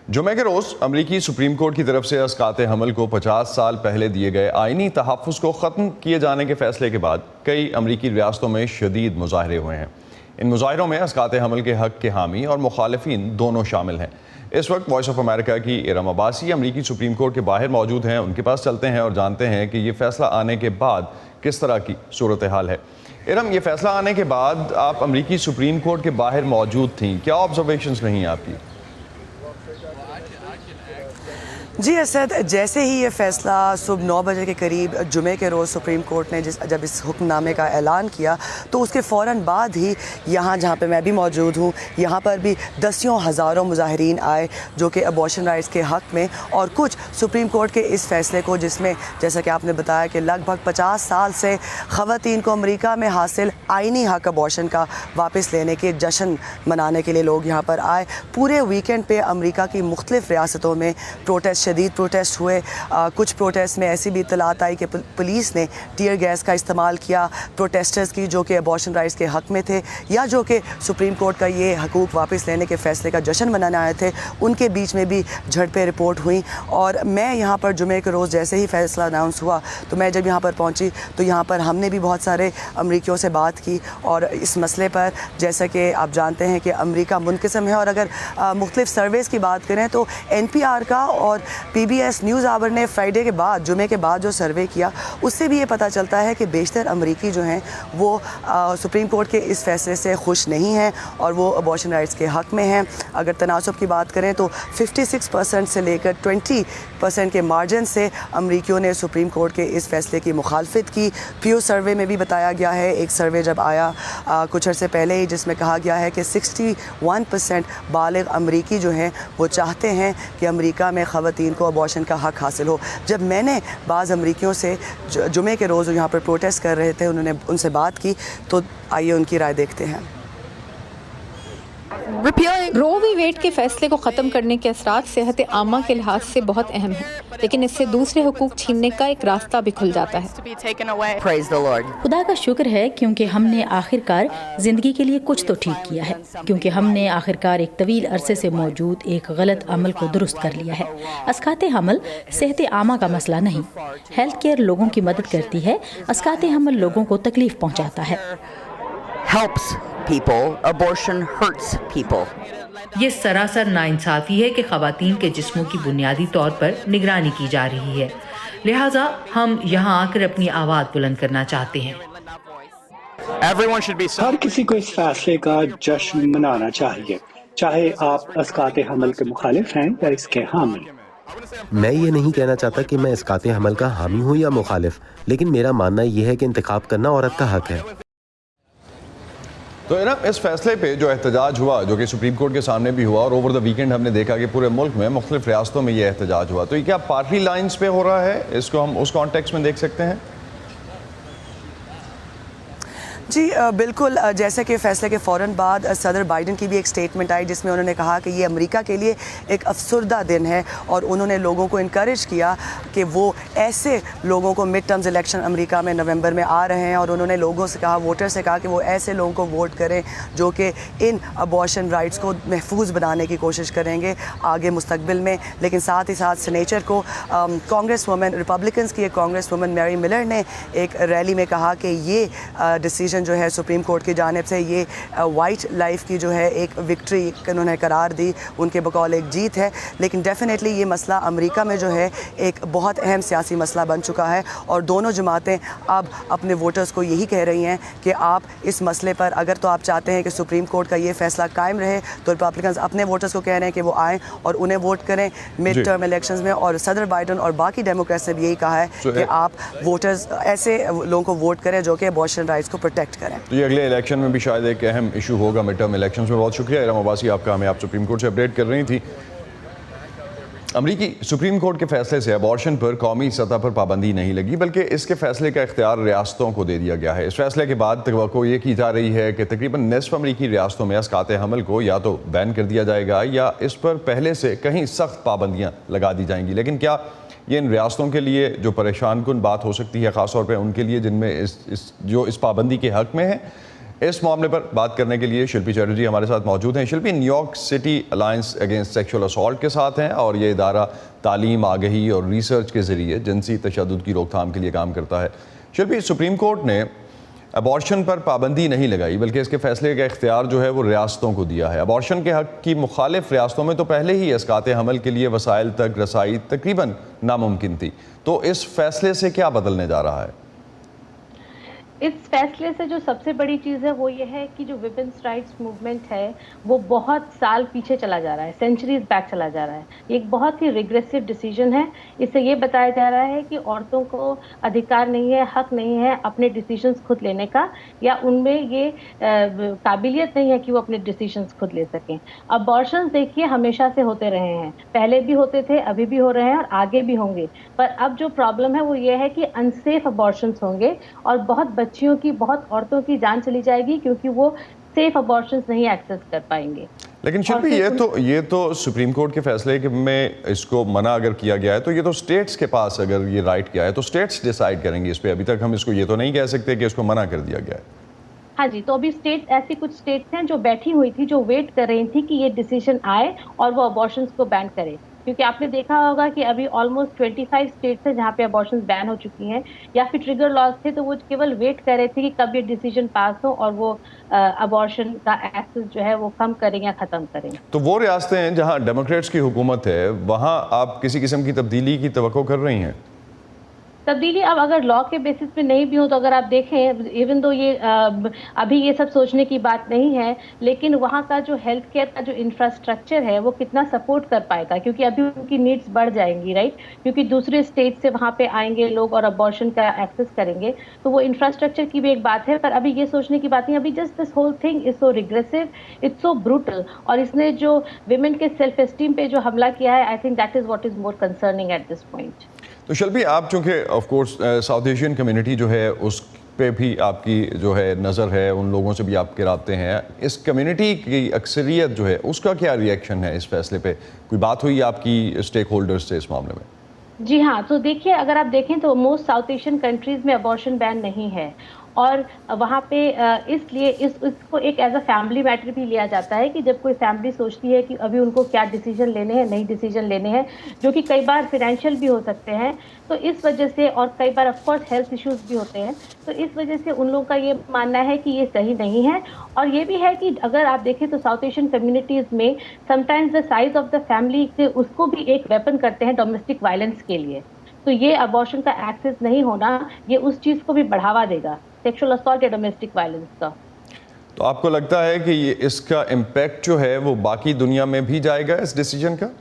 जुमे के रोज़ अमरीकी सुप्रीम कोर्ट की तरफ से अस्काते हमल को 50 साल पहले दिए गए आइनी तहफ़्फ़ुज़ को ख़त्म किए जाने के फैसले के बाद कई अमरीकी रियासतों में शदीद मुज़ाहरे हुए हैं। इन मुज़ाहरों में अस्काते हमल के हक़ के हामी और मुखालिफिन दोनों शामिल हैं। इस वक्त वॉइस ऑफ अमेरिका की इरम अब्बासी अमरीकी सुप्रीम कोर्ट के बाहर मौजूद हैं। उनके पास चलते हैं और जानते हैं कि ये फ़ैसला आने के बाद किस तरह की सूरत हाल है। इरम, ये फ़ैसला आने के बाद आप अमरीकी सुप्रीम कोर्ट के बाहर मौजूद थीं, क्या ऑब्जर्वेशंस रहीं आपकी? जी असद, जैसे ही ये फ़ैसला सुबह 9 बजे के करीब जुमे के रोज़ सुप्रीम कोर्ट ने जब इस हुक्मनामे का ऐलान किया तो उसके फ़ौरन बाद ही यहाँ जहाँ पे मैं भी मौजूद हूँ, यहाँ पर भी दसियों हज़ारों मुज़ाहिरीन आए जो कि अबॉर्शन राइट्स के हक़ में और कुछ सुप्रीम कोर्ट के इस फ़ैसले को, जिसमें जैसा कि आपने बताया कि लगभग 50 साल से ख़वातीन को अमरीका में हासिल आइनी हक़ अबॉर्शन का वापस लेने के जश्न मनाने के लिए लोग यहाँ पर आए। पूरे वीकेंड पे अमरीका की मुख्तलिफ़ रियासतों में शदीद प्रोटेस्ट हुए। कुछ प्रोटेस्ट में ऐसी भी इत्तलात आई कि पुलिस ने टीयर गैस का इस्तेमाल किया प्रोटेस्टर्स की जो कि अबॉर्शन राइट्स के हक़ में थे या जो कि सुप्रीम कोर्ट का ये हकूक़ वापस लेने के फ़ैसले का जश्न मनाने आए थे। उनके बीच में भी झड़पें रिपोर्ट हुई और मैं यहाँ पर जुमे के रोज़ जैसे ही फ़ैसला अनाउंस हुआ तो मैं जब यहाँ पर पहुँची तो यहाँ पर हमने भी बहुत सारे अमरीकियों से बात की और इस मसले पर, जैसा कि आप जानते हैं कि अमरीका मुनक़िस्म है और अगर मुख्तलिफ़ सर्वेज़ की बात करें तो NPR का और PBS न्यूज़ आवर ने फ्राइडे के बाद, जुमे के बाद जो सर्वे किया उससे भी ये पता चलता है कि बेशतर अमरीकी जो हैं वो सुप्रीम कोर्ट के इस फ़ैसले से खुश नहीं हैं और वो अबॉर्शन राइट्स के हक़ में हैं। अगर तनासब की बात करें तो 56% से लेकर 20% के मार्जिन से अमरीकियों ने सुप्रीम कोर्ट के इस फ़ैसले की मुखालफत की। प्यू सर्वे में भी बताया गया है, एक सर्वे जब आया कुछ अर्से पहले ही, जिसमें कहा गया है कि 61% बालिग अमरीकी जो हैं वो चाहते हैं कि अमरीका में ख़वातीन को अबॉर्शन का हक़ हासिल हो। जब मैंने बाज़ अमरीकियों से जुमे के रोज़ यहाँ पर प्रोटेस्ट कर रहे थे उनसे बात की तो आइए उनकी राय देखते हैं। रो वी वेड के फैसले को ख़त्म करने के असरात सेहत आमा के लिहाज से बहुत अहम है, लेकिन इससे दूसरे हुकूक छीनने का एक रास्ता भी खुल जाता है। खुदा का शुक्र है क्योंकि हमने आखिरकार ज़िंदगी के लिए कुछ तो ठीक किया है, क्योंकि हमने आखिरकार एक तवील अरसे से मौजूद एक गलत अमल को दुरुस्त कर लिया है। अस्काते हमल सेहत आमा का मसला नहीं, हेल्थ केयर लोगों की मदद करती है, अस्काते हमल लोगों को तकलीफ पहुँचाता है। Helps people, abortion hurts people. ये सरासर नाइंसाफ़ी है कि ख़वातीन के जिस्मों की बुनियादी तौर पर निगरानी की जा रही है, लिहाजा हम यहाँ आकर अपनी आवाज़ बुलंद करना चाहते हैं। हर किसी को इस फैसले का जश्न मनाना चाहिए, चाहे आप अस्काते हमल के मुखालिफ हैं या इसके हामी। मैं ये नहीं कहना चाहता कि मैं अस्काते हमल का हामी हूँ या मुखालिफ, लेकिन मेरा मानना यह है कि इंतखाब करना औरत का हक है। तो इस फैसले पे जो एहतजाज हुआ, जो कि सुप्रीम कोर्ट के सामने भी हुआ और ओवर द वीकेंड हमने देखा कि पूरे मुल्क में मुख्तलिफ रियासतों में ये एहतजाज हुआ, तो ये क्या पार्टी लाइन्स पे हो रहा है? इसको हम उस कॉन्टेक्स्ट में देख सकते हैं। जी बिल्कुल, जैसे कि फ़ैसले के फ़ौरन बाद सदर बाइडन की भी एक स्टेटमेंट आई जिसमें उन्होंने कहा कि ये अमेरिका के लिए एक अफसरदा दिन है और उन्होंने लोगों को इनकरेज किया कि वो ऐसे लोगों को, मिड टर्म्स इलेक्शन अमेरिका में नवंबर में आ रहे हैं और उन्होंने लोगों से कहा, वोटर से कहा कि वो ऐसे लोगों को वोट करें जो कि इन अबॉर्शन राइट्स को महफूज बनाने की कोशिश करेंगे आगे मुस्तकबिल में। लेकिन साथ ही साथ सनेचर को कांग्रेस वुमेन, रिपब्लिकन्स की एक कांग्रेस वुमेन मैरी मिलर ने एक रैली में कहा कि ये डिसीजन जो है सुप्रीम कोर्ट की जानिब से ये वाइट लाइफ की जो है एक विक्ट्री उन्होंने करार दी, उनके बकौल एक जीत है। लेकिन डेफिनेटली ये मसला अमेरिका में जो है एक बहुत अहम सियासी मसला बन चुका है और दोनों जमातें अब अपने वोटर्स को यही कह रही हैं कि आप इस मसले पर, अगर तो आप चाहते हैं कि सुप्रीम कोर्ट का ये फैसला कायम रहे तो रिपब्लिकन्स अपने वोटर्स को कह रहे हैं कि वो आएँ और उन्हें वोट करें मिड टर्म इलेक्शंस में। और सदर बाइडन और बाकी डेमोक्रेट्स ने भी यही कहा है कि आप वोटर्स ऐसे लोगों को वोट करें जो कि अबॉर्शन राइट्स को प्रोटेक्ट करें। तो ये अगले इलेक्शन में भी शायद एक अहम इशू होगा, मिड टर्म इलेक्शंस में। बहुत शुक्रिया इरम अब्बासी आपका, हमें आप सुप्रीम कोर्ट से अपडेट कर रही थी। अमरीकी सुप्रीम कोर्ट के फैसले से अबॉर्शन पर कौमी सतह पर पाबंदी नहीं लगी, बल्कि इसके फैसले का इख्तियार रियासतों को दे दिया गया है। इस फैसले के बाद तवक्को ये की जा रही है कि तकरीबन निस्फ अमरीकी रियासतों में अस्काते हमल को या तो बैन कर दिया जाएगा या इस पर पहले से कहीं सख्त पाबंदियाँ लगा दी जाएंगी। लेकिन क्या ये इन रियासतों के लिए जो परेशान कुन बात हो सकती है, ख़ास तौर पर उनके लिए जिनमें इस पाबंदी के हक़ में है? इस मामले पर बात करने के लिए शिल्पी चैटर्जी हमारे साथ मौजूद हैं। Shilpi, New York city alliance against sexual assault के साथ हैं और ये इदारा तालीम, आगही और रिसर्च के ज़रिए जिनसी तशद्दुद की रोकथाम के लिए काम करता है। शिल्पी, सुप्रीम कोर्ट ने अबॉर्शन पर पाबंदी नहीं लगाई बल्कि इसके फैसले का इख्तियार जो है वो रियासतों को दिया है। अबॉर्शन के हक़ की मुखालिफ रियासतों में तो पहले ही इसकाते हमल के लिए वसाइल तक रसाई तकरीबन नामुमकिन थी, तो इस फैसले से क्या बदलने जा रहा है? इस फैसले से जो सबसे बड़ी चीज़ है वो ये है कि जो विमेंस राइट्स मूवमेंट है वो बहुत साल पीछे चला जा रहा है, सेंचुरीज बैक चला जा रहा है। एक बहुत ही रिग्रेसिव डिसीजन है। इससे ये बताया जा रहा है कि औरतों को अधिकार नहीं है, हक नहीं है अपने डिसीजंस खुद लेने का, या उनमें ये काबिलियत नहीं है कि वो अपने डिसीजंस खुद ले सकें। अबॉर्शंस देखिए हमेशा से होते रहे हैं, पहले भी होते थे, अभी भी हो रहे हैं और आगे भी होंगे। पर अब जो प्रॉब्लम है वो ये है कि अनसेफ अबॉर्शंस होंगे और बहुत बच्चियों की, बहुत औरतों की जान चली जाएगी क्योंकि वो सेफ अबॉर्शंस नहीं एक्सेस कर पाएंगे। लेकिन शिल्पी, ये तो सुप्रीम कोर्ट के फैसले में इसको मना अगर किया गया है तो ये तो स्टेट्स के पास अगर ये राइट किया है तो स्टेट्स डिसाइड करेंगे इस पे। अभी तक हम इसको ये तो नहीं कह सकते कि इसको मना कर दिया गया है। हाँ जी, तो अभी स्टेट, ऐसी कुछ स्टेट्स हैं जो बैठी हुई थी, जो वेट कर रही थी कि ये डिसीजन आए और वो अबॉर्शंस को बैन करे। क्योंकि आपने देखा होगा कि अभी ऑलमोस्ट 25 स्टेट्स हैं जहाँ पे अबॉर्शंस बैन हो चुकी हैं, या फिर ट्रिगर लॉज थे, तो वो केवल वेट कर रहे थे कि कब ये डिसीजन पास हो और वो अबॉर्शन का एक्सेस जो है वो कम करें या ख़त्म करें। तो वो रियासतें हैं जहाँ डेमोक्रेट्स की हुकूमत है, वहाँ आप किसी किस्म की तब्दीली की तवक्को कर रही हैं? तब्दीली अब अगर लॉ के बेसिस पे नहीं भी हो तो अगर आप देखें, इवन दो ये अभी ये सब सोचने की बात नहीं है, लेकिन वहाँ का जो हेल्थ केयर का जो इंफ्रास्ट्रक्चर है वो कितना सपोर्ट कर पाएगा, क्योंकि अभी उनकी नीड्स बढ़ जाएंगी, राइट? क्योंकि दूसरे स्टेट से वहाँ पे आएंगे लोग और अबॉर्शन का एक्सेस करेंगे, तो वो इंफ्रास्ट्रक्चर की भी एक बात है। पर अभी ये सोचने की बात नहीं, अभी just this whole thing is so regressive, it's so brutal, और इसने जो विमेन के सेल्फ एस्टीम पे जो हमला किया है, I think that is what is more concerning at this point. तो शिल्पी, आप चूँकि of course south Asian community जो है उस पे भी आपकी जो है नज़र है, उन लोगों से भी आपके राब्ते हैं, इस कम्युनिटी की अक्सरियत जो है उसका क्या रिएक्शन है इस फैसले पे? कोई बात हुई आपकी स्टेक होल्डर्स से इस मामले में? जी हाँ, तो देखिए अगर आप देखें तो मोस्ट साउथ एशियन कंट्रीज़ में अबॉर्शन बैन नहीं है, और वहाँ पे इसलिए इसको एक एज अ फैमिली मैटर भी लिया जाता है कि जब कोई फैमिली सोचती है कि अभी उनको क्या डिसीजन लेने हैं, नहीं डिसीजन लेने हैं, जो कि कई बार फाइनेंशियल भी हो सकते हैं, तो इस वजह से, और कई बार ऑफ कोर्स हेल्थ इश्यूज भी होते हैं, तो इस वजह से उन लोगों का ये मानना है कि ये सही नहीं है। और ये भी है कि अगर आप देखें तो साउथ एशियन कम्युनिटीज़ में sometimes the size of the family से उसको भी एक वेपन करते हैं डोमेस्टिक वायलेंस के लिए। तो ये अबॉर्शन का एक्सेस नहीं होना, ये उस चीज़ को भी बढ़ावा देगा, सेक्सुअल असॉल्ट या डोमेस्टिक वायलेंस का। तो आपको लगता है कि ये इसका इम्पैक्ट जो है वो बाकी दुनिया में भी जाएगा इस डिसीजन का?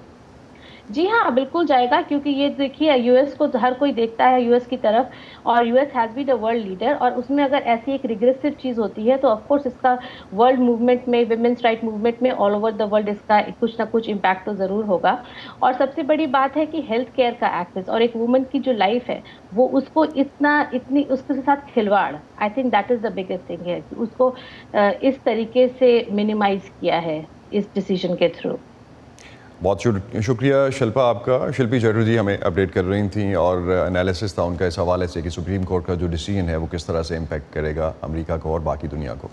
जी हाँ, बिल्कुल जाएगा, क्योंकि ये देखिए यूएस को तो हर कोई देखता है यूएस की तरफ, और US has been a world leader, और उसमें अगर ऐसी एक रिग्रेसिव चीज़ होती है तो ऑफ कोर्स इसका वर्ल्ड मूवमेंट में, विमेंस राइट मूवमेंट में ऑल ओवर द वर्ल्ड इसका कुछ ना कुछ इम्पैक्ट तो ज़रूर होगा। और सबसे बड़ी बात है कि हेल्थ केयर का एक्सेस और एक वुमन की जो लाइफ है वो उसको इतनी उसके साथ खिलवाड़, I think that is the biggest thing है कि उसको इस तरीके से मिनिमाइज किया है इस डिसीजन के थ्रू। बहुत शुक्रिया शिल्पा आपका। शिल्पी चैटर्जी हमें अपडेट कर रही थी और एनालिसिस था उनका इस हवाले से कि सुप्रीम कोर्ट का जो डिसीजन है वो किस तरह से इम्पैक्ट करेगा अमेरिका को और बाकी दुनिया को।